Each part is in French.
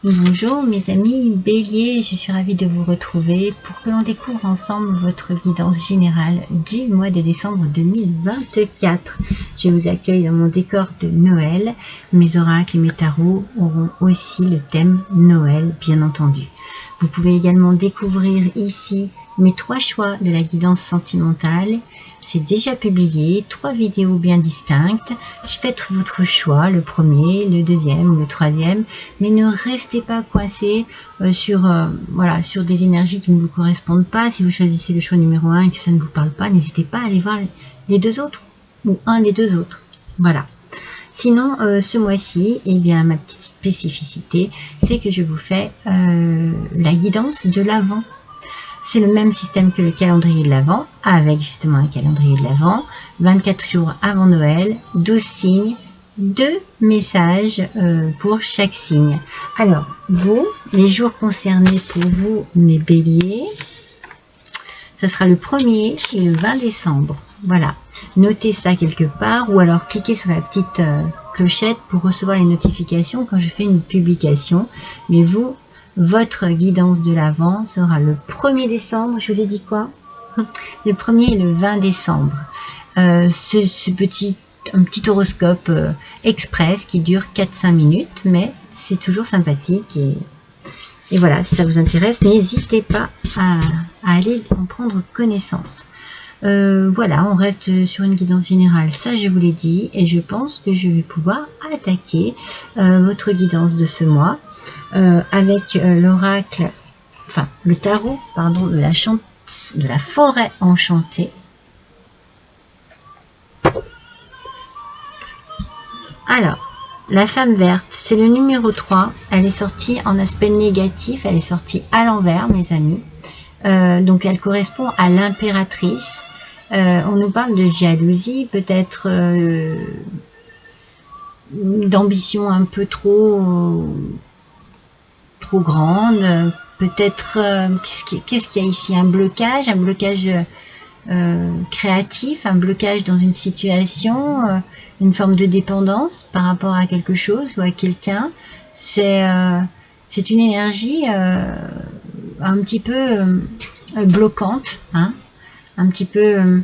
Bonjour mes amis Bélier, je suis ravie de vous retrouver pour que l'on découvre ensemble votre guidance générale du mois de décembre 2024. Je vous accueille dans mon décor de Noël. Mes oracles et mes tarots auront aussi le thème Noël, bien entendu. Vous pouvez également découvrir ici mes 3 choix de la guidance sentimentale. C'est déjà publié, 3 vidéos bien distinctes. Faites votre choix, le premier, le deuxième ou le troisième, mais ne restez pas coincé sur des énergies qui ne vous correspondent pas. Si vous choisissez le choix numéro 1 et que ça ne vous parle pas, n'hésitez pas à aller voir les 2 autres ou un des 2 autres. Voilà. Sinon, ce mois-ci, eh bien, ma petite spécificité, c'est que je vous fais la guidance de l'Avent. C'est le même système que le calendrier de l'Avent, avec justement un calendrier de l'Avent, 24 jours avant Noël, 12 signes, 2 messages pour chaque signe. Alors, vous, les jours concernés pour vous, mes béliers, ça sera le 1er et le 20 décembre. Voilà, notez ça quelque part ou alors cliquez sur la petite clochette pour recevoir les notifications quand je fais une publication. Mais vous, votre guidance de l'Avent sera le 1er décembre. Je vous ai dit quoi? Le 1er et le 20 décembre. Un petit horoscope express qui dure 4-5 minutes, mais c'est toujours sympathique. Et voilà, si ça vous intéresse, n'hésitez pas à aller en prendre connaissance. Voilà, on reste sur une guidance générale, ça je vous l'ai dit, et je pense que je vais pouvoir attaquer votre guidance de ce mois avec l'oracle, enfin le tarot, pardon, de la forêt enchantée. Alors, la femme verte, c'est le numéro 3, elle est sortie en aspect négatif, elle est sortie à l'envers, mes amis. Donc elle correspond à l'impératrice. On nous parle de jalousie, peut-être d'ambition un peu trop grande, peut-être qu'est-ce qu'il y a ici, un blocage créatif, un blocage dans une situation, une forme de dépendance par rapport à quelque chose ou à quelqu'un. C'est une énergie un petit peu bloquante, hein, un petit peu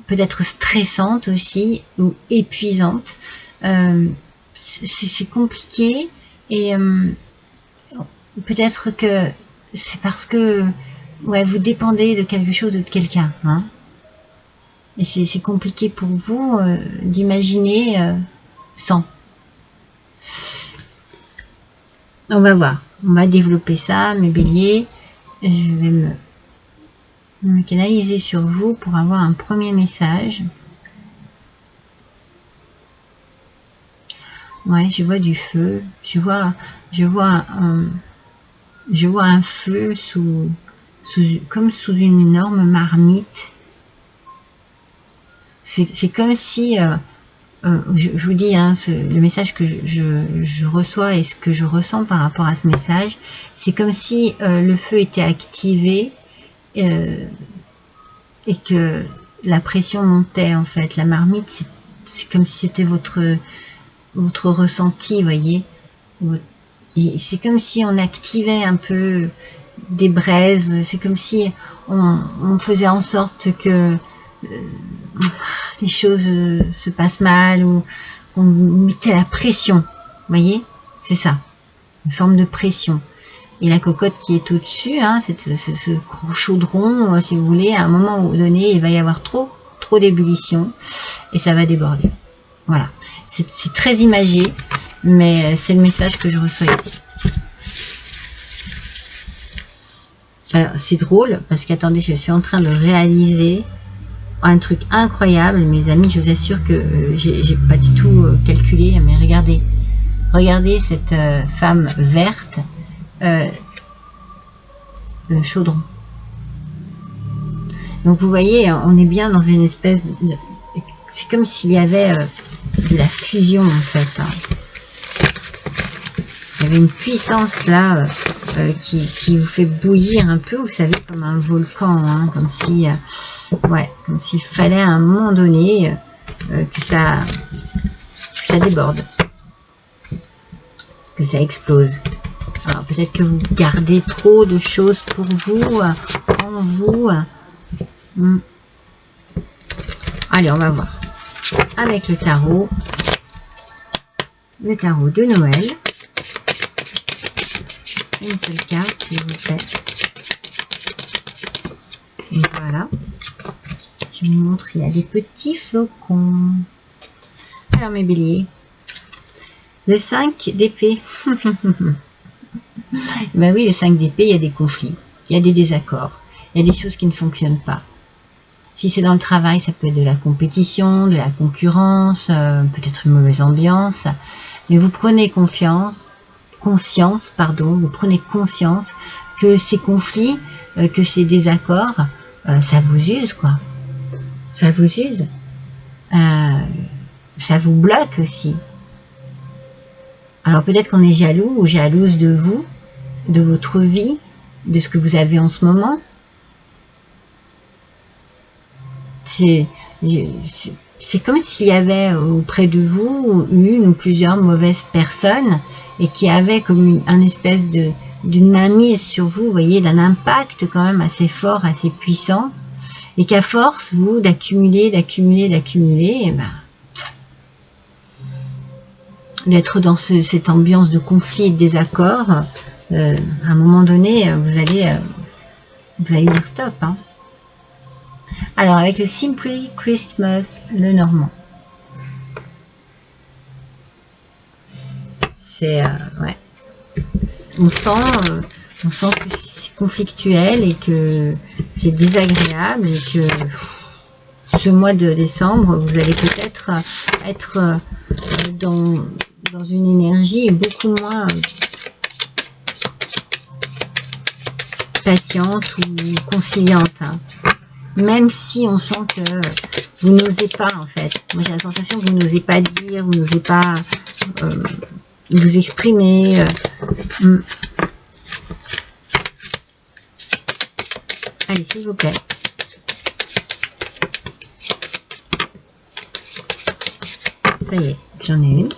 peut-être stressante aussi ou épuisante. C'est compliqué et peut-être que c'est parce que ouais, vous dépendez de quelque chose ou de quelqu'un, hein. Et c'est compliqué pour vous d'imaginer sans. On va voir, on va développer ça, mes béliers. Je vais me canaliser sur vous pour avoir un premier message. Ouais, je vois du feu, je vois un feu comme sous une énorme marmite. C'est comme si, je vous dis, hein, le message que je reçois et ce que je ressens par rapport à ce message, c'est comme si le feu était activé et que la pression montait en fait. La marmite, c'est comme si c'était votre ressenti, voyez. C'est comme si on activait un peu des braises, c'est comme si on faisait en sorte que les choses se passent mal ou qu'on mettait la pression, voyez, c'est ça, une forme de pression. Et la cocotte qui est au-dessus, hein, ce gros chaudron, si vous voulez, à un moment donné, il va y avoir trop d'ébullition et ça va déborder. Voilà, c'est très imagé, mais c'est le message que je reçois ici. Alors, c'est drôle, parce qu'attendez, je suis en train de réaliser un truc incroyable, mes amis, je vous assure que j'ai pas du tout calculé, mais regardez cette femme verte, le chaudron. Donc vous voyez, on est bien dans une espèce de... C'est comme s'il y avait de la fusion en fait, hein. Il y avait une puissance là qui vous fait bouillir un peu, vous savez, comme un volcan, hein, comme si, ouais, comme s'il fallait à un moment donné que ça déborde, que ça explose. Alors peut-être que vous gardez trop de choses pour vous, en vous. Allez, on va voir. Avec le tarot de Noël. Une seule carte, s'il vous plaît. Et voilà. Je vous montre, il y a des petits flocons. Alors mes béliers. Le 5 d'épée. Ben oui, le 5 d'épée, il y a des conflits. Il y a des désaccords. Il y a des choses qui ne fonctionnent pas. Si c'est dans le travail, ça peut être de la compétition, de la concurrence, peut-être une mauvaise ambiance. Mais vous prenez conscience, vous prenez conscience que ces conflits, que ces désaccords, ça vous use, quoi. Ça vous use. Ça vous bloque aussi. Alors peut-être qu'on est jaloux ou jalouse de vous, de votre vie, de ce que vous avez en ce moment. C'est comme s'il y avait auprès de vous une ou plusieurs mauvaises personnes et qui avaient comme un espèce d'une mainmise sur vous, vous voyez, d'un impact quand même assez fort, assez puissant, et qu'à force, vous, d'accumuler, et ben, d'être dans cette ambiance de conflit et de désaccord, à un moment donné, vous allez dire stop, hein. Alors, avec le Simply Christmas, le normand. C'est, ouais. On sent que c'est conflictuel et que c'est désagréable et que ce mois de décembre, vous allez peut-être être dans une énergie beaucoup moins patiente ou conciliante, hein. Même si on sent que vous n'osez pas, en fait. Moi, j'ai la sensation que vous n'osez pas dire, vous n'osez pas vous exprimer. Allez, s'il vous plaît. Ça y est, j'en ai une.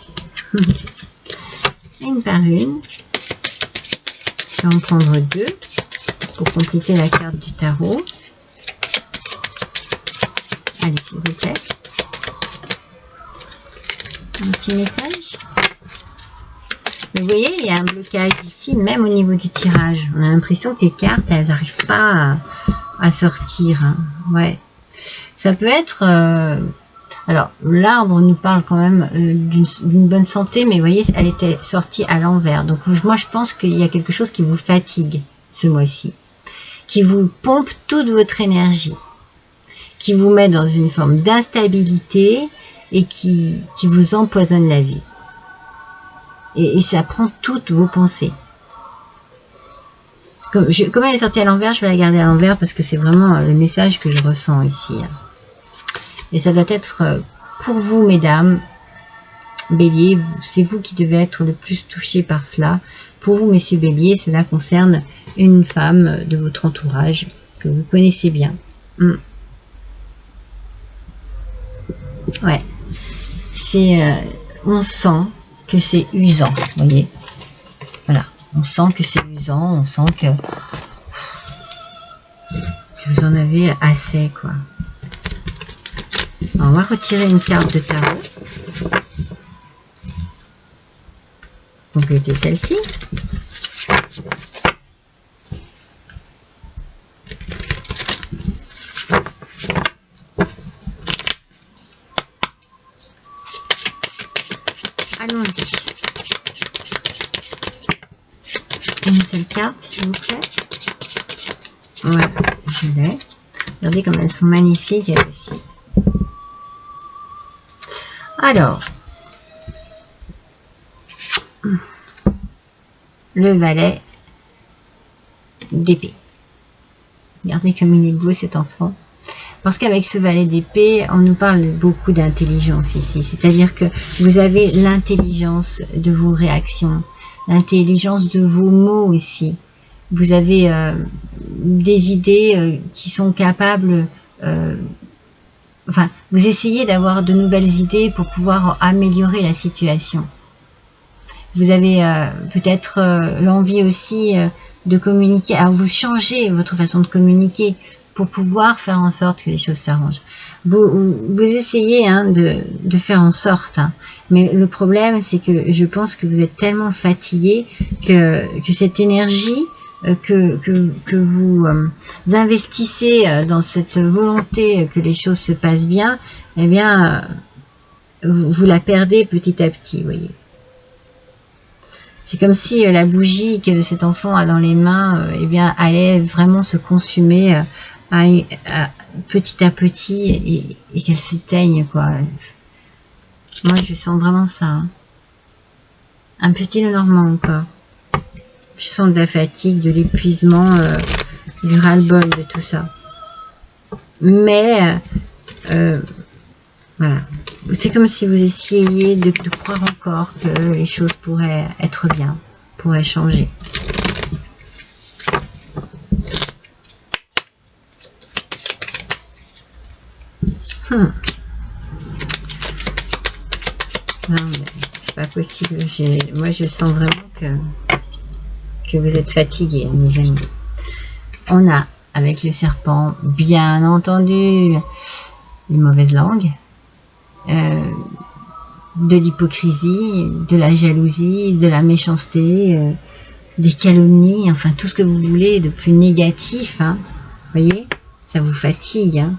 Une par une. Je vais en prendre deux pour compléter la carte du tarot. Allez, s'il vous plaît. Un petit message. Mais vous voyez, il y a un blocage ici, même au niveau du tirage. On a l'impression que les cartes, elles n'arrivent pas à sortir, hein. Ouais. Ça peut être... alors, l'arbre nous parle quand même d'une bonne santé, mais vous voyez, elle était sortie à l'envers. Donc, moi, je pense qu'il y a quelque chose qui vous fatigue ce mois-ci, qui vous pompe toute votre énergie, qui vous met dans une forme d'instabilité et qui vous empoisonne la vie. Et ça prend toutes vos pensées. Comme elle est sortie à l'envers, je vais la garder à l'envers parce que c'est vraiment le message que je ressens ici. Et ça doit être pour vous, mesdames, bélier, c'est vous qui devez être le plus touché par cela. Pour vous, messieurs bélier, cela concerne une femme de votre entourage que vous connaissez bien. Ouais, on sent que c'est usant, vous voyez. Voilà, on sent que c'est usant, on sent que vous en avez assez, quoi. Alors, on va retirer une carte de tarot. Compléter celle-ci. Allons-y. Une seule carte, s'il vous plaît. Voilà, je l'ai. Regardez comme elles sont magnifiques, elles aussi. Alors, le valet d'épée. Regardez comme il est beau, cet enfant. Parce qu'avec ce valet d'épée, on nous parle beaucoup d'intelligence ici. C'est-à-dire que vous avez l'intelligence de vos réactions, l'intelligence de vos mots aussi. Vous avez des idées qui sont capables... enfin, vous essayez d'avoir de nouvelles idées pour pouvoir améliorer la situation. Vous avez peut-être l'envie aussi de communiquer. Alors vous changez votre façon de communiquer pour pouvoir faire en sorte que les choses s'arrangent. Vous essayez hein, de faire en sorte, hein. Mais le problème c'est que je pense que vous êtes tellement fatigué que cette énergie que vous investissez dans cette volonté que les choses se passent bien, eh bien vous la perdez petit à petit, vous voyez. C'est comme si la bougie que cet enfant a dans les mains eh bien, allait vraiment se consumer petit à petit et qu'elle s'éteigne, quoi. Moi, je sens vraiment ça. Hein. Un petit Lenormand encore. Je sens de la fatigue, de l'épuisement, du ras-le-bol de tout ça. Mais, voilà. C'est comme si vous essayiez de croire encore que les choses pourraient être bien, pourraient changer. Non, mais c'est pas possible. Moi, je sens vraiment que vous êtes fatigués, mes amis. On a, avec le serpent, bien entendu, les mauvaises langues, de l'hypocrisie, de la jalousie, de la méchanceté, des calomnies, enfin tout ce que vous voulez de plus négatif. Hein. Vous voyez, ça vous fatigue. Hein.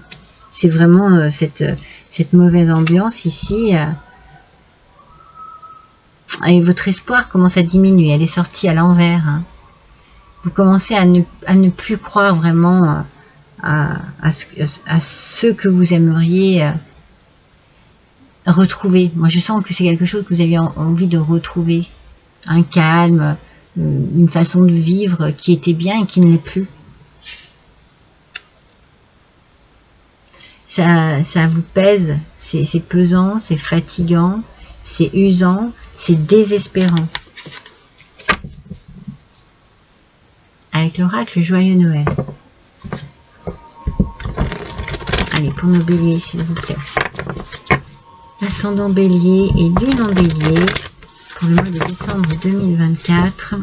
C'est vraiment cette mauvaise ambiance ici. Et votre espoir commence à diminuer. Elle est sortie à l'envers. Hein. Vous commencez à ne plus croire vraiment à ce que vous aimeriez retrouver. Moi, je sens que c'est quelque chose que vous avez envie de retrouver. Un calme, une façon de vivre qui était bien et qui ne l'est plus. Ça vous pèse, c'est pesant, c'est fatigant, c'est usant, c'est désespérant. Avec l'oracle Joyeux Noël. Allez, pour nos béliers, s'il vous plaît. Ascendant bélier et lune en bélier pour le mois de décembre 2024.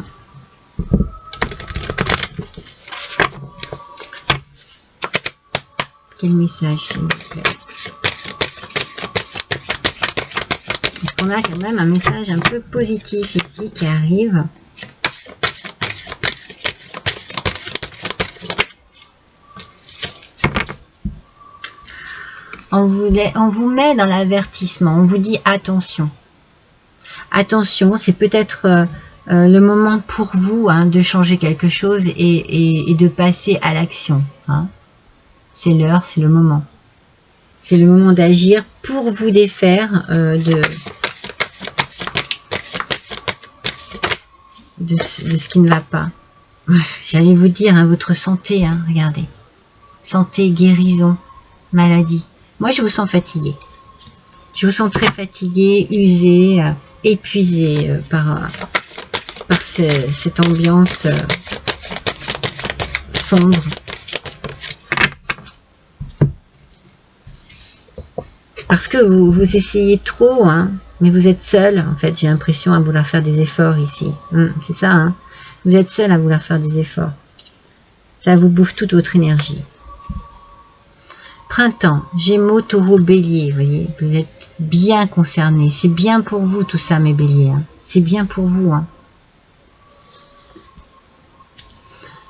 Quel message, s'il vous plaît? Parce qu'on a quand même un message un peu positif ici qui arrive. On vous met dans l'avertissement, on vous dit attention. Attention, c'est peut-être le moment pour vous hein, de changer quelque chose et de passer à l'action. Hein. C'est l'heure, c'est le moment. C'est le moment d'agir pour vous défaire de ce qui ne va pas. J'allais vous dire, hein, votre santé, hein, regardez. Santé, guérison, maladie. Moi, je vous sens fatigué. Je vous sens très fatigué, usé, épuisé par cette ambiance sombre. Parce que vous essayez trop, hein, mais vous êtes seul. En fait, j'ai l'impression à vouloir faire des efforts ici. C'est ça, hein. Vous êtes seul à vouloir faire des efforts. Ça vous bouffe toute votre énergie. Printemps, Gémeaux, Taureau, Bélier, vous voyez, vous êtes bien concernés. C'est bien pour vous tout ça, mes Béliers. Hein. C'est bien pour vous. Hein.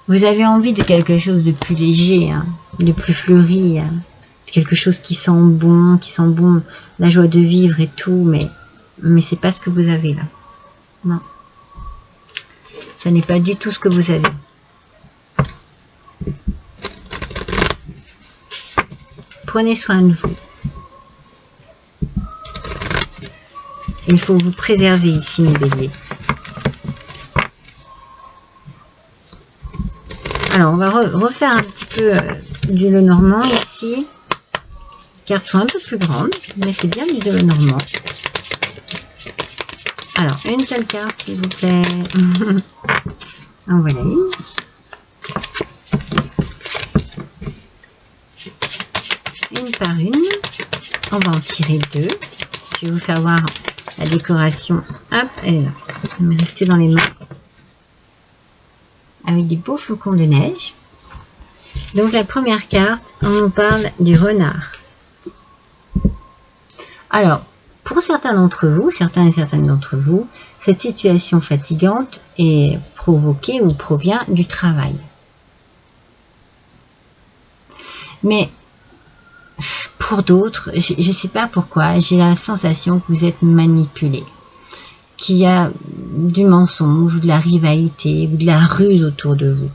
Vous avez envie de quelque chose de plus léger, hein, de plus fleuri, hein, quelque chose qui sent bon, la joie de vivre et tout, mais c'est pas ce que vous avez là. Non. Ça n'est pas du tout ce que vous avez. Prenez soin de vous. Il faut vous préserver ici, mes béliers. Alors, on va refaire un petit peu du Lenormand ici. Les cartes sont un peu plus grandes, mais c'est bien du Lenormand. Alors, une seule carte, s'il vous plaît. En voilà une. Une par une. On va en tirer deux. Je vais vous faire voir la décoration Hop, elle est là. Elle m'est restée dans les mains. Avec des beaux flocons de neige. Donc la première carte, on nous parle du renard. Alors, pour certains d'entre vous, certains et certaines d'entre vous, cette situation fatigante est provoquée ou provient du travail. Mais pour d'autres, je ne sais pas pourquoi, j'ai la sensation que vous êtes manipulé, qu'il y a du mensonge ou de la rivalité ou de la ruse autour de vous.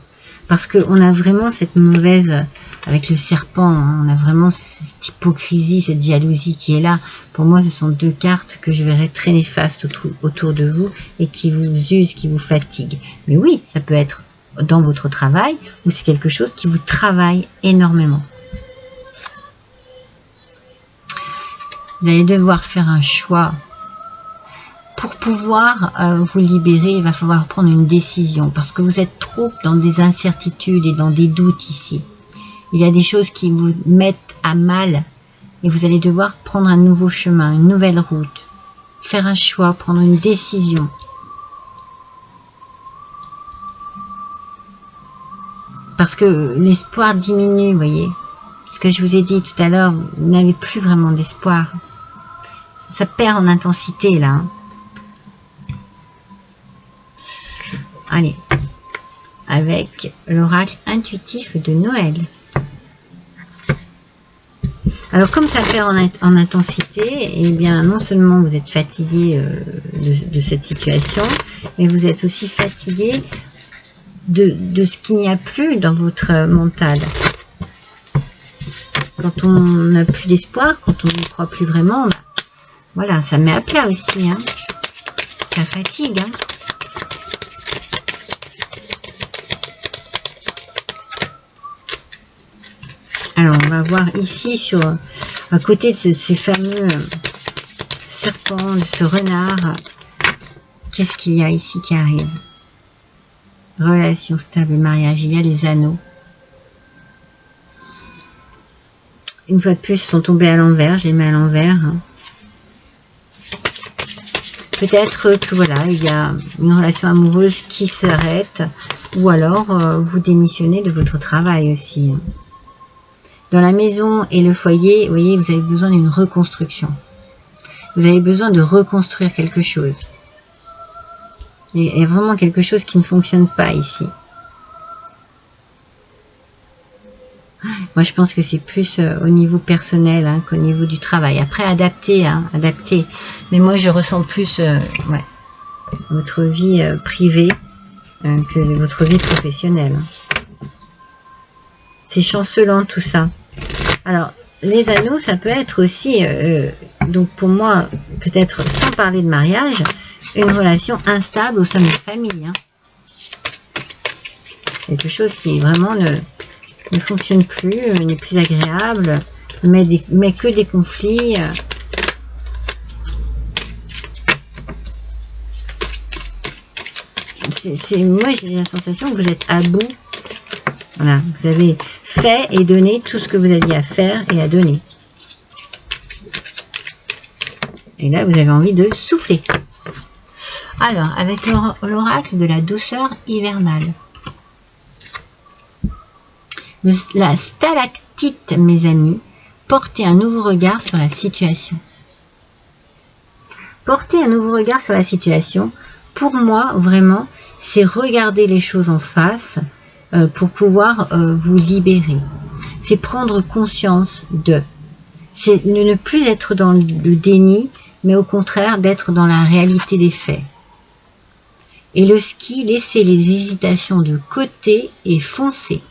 Parce qu'on a vraiment cette mauvaise, avec le serpent, hein, on a vraiment cette hypocrisie, cette jalousie qui est là. Pour moi, ce sont deux cartes que je verrais très néfastes autour de vous et qui vous usent, qui vous fatiguent. Mais oui, ça peut être dans votre travail ou c'est quelque chose qui vous travaille énormément. Vous allez devoir faire un choix. Pour pouvoir vous libérer, il va falloir prendre une décision parce que vous êtes trop dans des incertitudes et dans des doutes ici. Il y a des choses qui vous mettent à mal et vous allez devoir prendre un nouveau chemin, une nouvelle route, faire un choix, prendre une décision. Parce que l'espoir diminue, vous voyez. Ce que je vous ai dit tout à l'heure, vous n'avez plus vraiment d'espoir. Ça perd en intensité là. Allez, avec l'oracle intuitif de Noël. Alors comme ça perd en intensité, eh bien non seulement vous êtes fatigué de cette situation, mais vous êtes aussi fatigué de ce qu'il n'y a plus dans votre mental. Quand on n'a plus d'espoir, quand on n'y croit plus vraiment, bah, voilà, ça met à plat aussi. Hein. Ça fatigue. Hein. Alors, on va voir ici, à côté de ces fameux serpents, de ce renard, qu'est-ce qu'il y a ici qui arrive? Relation stable, mariage, il y a les anneaux. Une fois de plus, ils sont tombés à l'envers, je les mets à l'envers. Hein. Peut-être que voilà, il y a une relation amoureuse qui s'arrête, ou alors vous démissionnez de votre travail aussi. Dans la maison et le foyer, vous voyez, vous avez besoin d'une reconstruction. Vous avez besoin de reconstruire quelque chose. Il y a vraiment quelque chose qui ne fonctionne pas ici. Moi, je pense que c'est plus au niveau personnel hein, qu'au niveau du travail. Après, adapter, hein, adapter. Mais moi, je ressens plus ouais, votre vie privée que votre vie professionnelle. C'est chancelant tout ça. Alors, les anneaux, ça peut être aussi, donc pour moi, peut-être sans parler de mariage, une relation instable au sein de la famille. Hein. Quelque chose qui vraiment ne fonctionne plus, n'est plus agréable, mais que des conflits. Moi, j'ai la sensation que vous êtes à bout. Voilà, vous avez fait et donné tout ce que vous aviez à faire et à donner. Et là, vous avez envie de souffler. Alors, avec l'oracle de la douceur hivernale. La stalactite, mes amis, portez un nouveau regard sur la situation. Porter un nouveau regard sur la situation, pour moi, vraiment, c'est regarder les choses en face pour pouvoir vous libérer. C'est prendre conscience de. C'est ne plus être dans le déni, mais au contraire d'être dans la réalité des faits. Et le ski, laissez les hésitations de côté et foncez.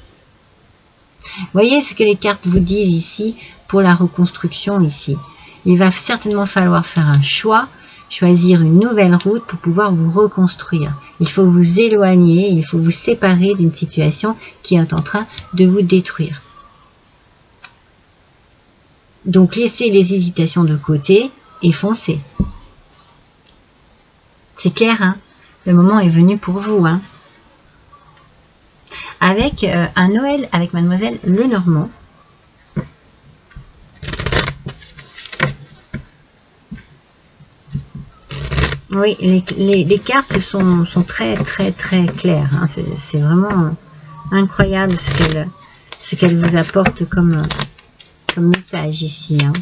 Voyez ce que les cartes vous disent ici pour la reconstruction ici. Il va certainement falloir faire un choix, choisir une nouvelle route pour pouvoir vous reconstruire. Il faut vous éloigner, il faut vous séparer d'une situation qui est en train de vous détruire. Donc laissez les hésitations de côté et foncez. C'est clair, hein? Le moment est venu pour vous. Hein? Avec un Noël avec Mademoiselle Lenormand. Oui, les cartes sont très claires. Hein. C'est vraiment incroyable ce qu'elles vous apportent comme message ici. Hein.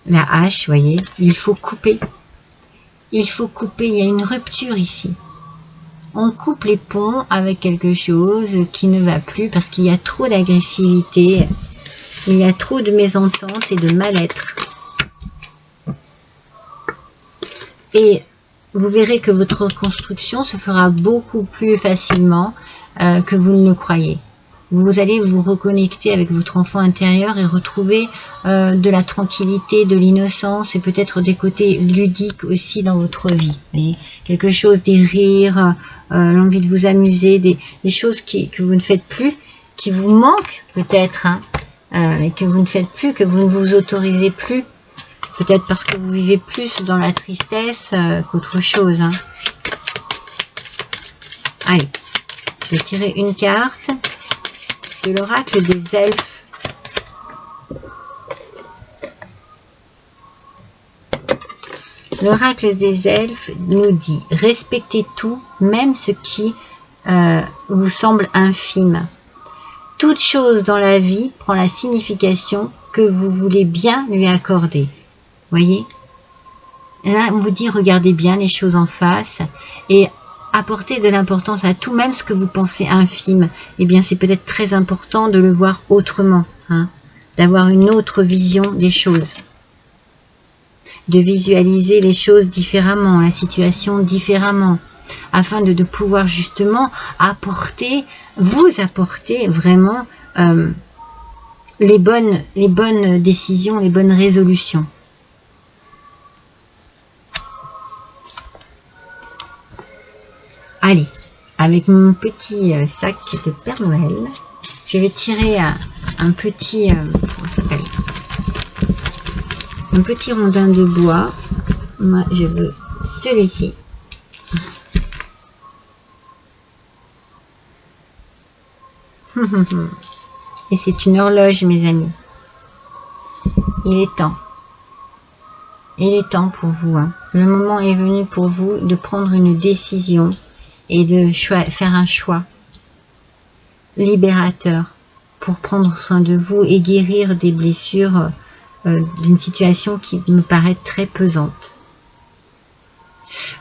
La hache, voyez, il faut couper. Il faut couper, il y a une rupture ici. On coupe les ponts avec quelque chose qui ne va plus parce qu'il y a trop d'agressivité, il y a trop de mésentente et de mal-être. Et vous verrez que votre reconstruction se fera beaucoup plus facilement que vous ne le croyez. Vous allez vous reconnecter avec votre enfant intérieur et retrouver de la tranquillité, de l'innocence et peut-être des côtés ludiques aussi dans votre vie. Voyez, quelque chose, des rires, l'envie de vous amuser, des choses que vous ne faites plus, qui vous manquent peut-être, hein, et que vous ne faites plus, que vous ne vous autorisez plus. Peut-être parce que vous vivez plus dans la tristesse qu'autre chose. Hein. Allez, je vais tirer une carte de l'oracle des elfes. L'oracle des elfes nous dit « Respectez tout, même ce qui vous semble infime. Toute chose dans la vie prend la signification que vous voulez bien lui accorder. » Voyez, là on vous dit regardez bien les choses en face et apportez de l'importance à tout, même ce que vous pensez infime. Eh bien c'est peut-être très important de le voir autrement, hein, d'avoir une autre vision des choses, de visualiser les choses différemment, la situation différemment, afin de pouvoir justement vous apporter vraiment les bonnes décisions, les bonnes résolutions. Allez, avec mon petit sac de Père Noël, je vais tirer un petit, comment ça s'appelle, un petit rondin de bois. Moi, je veux celui-ci. Et c'est une horloge, mes amis. Il est temps. Il est temps pour vous. Hein. Le moment est venu pour vous de prendre une décision et de faire un choix libérateur pour prendre soin de vous et guérir des blessures d'une situation qui me paraît très pesante.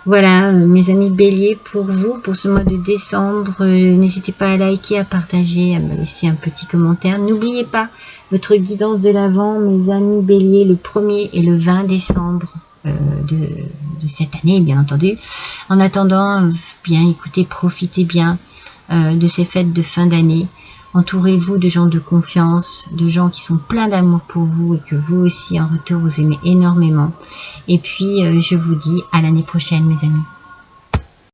Voilà, mes amis béliers, pour vous, pour ce mois de décembre, n'hésitez pas à liker, à partager, à me laisser un petit commentaire. N'oubliez pas votre guidance de l'Avent, mes amis béliers, le 1er et le 20 décembre de cette année, bien entendu. En attendant, bien écoutez, profitez bien de ces fêtes de fin d'année. Entourez-vous de gens de confiance, de gens qui sont pleins d'amour pour vous et que vous aussi en retour vous aimez énormément. Et puis je vous dis à l'année prochaine, mes amis.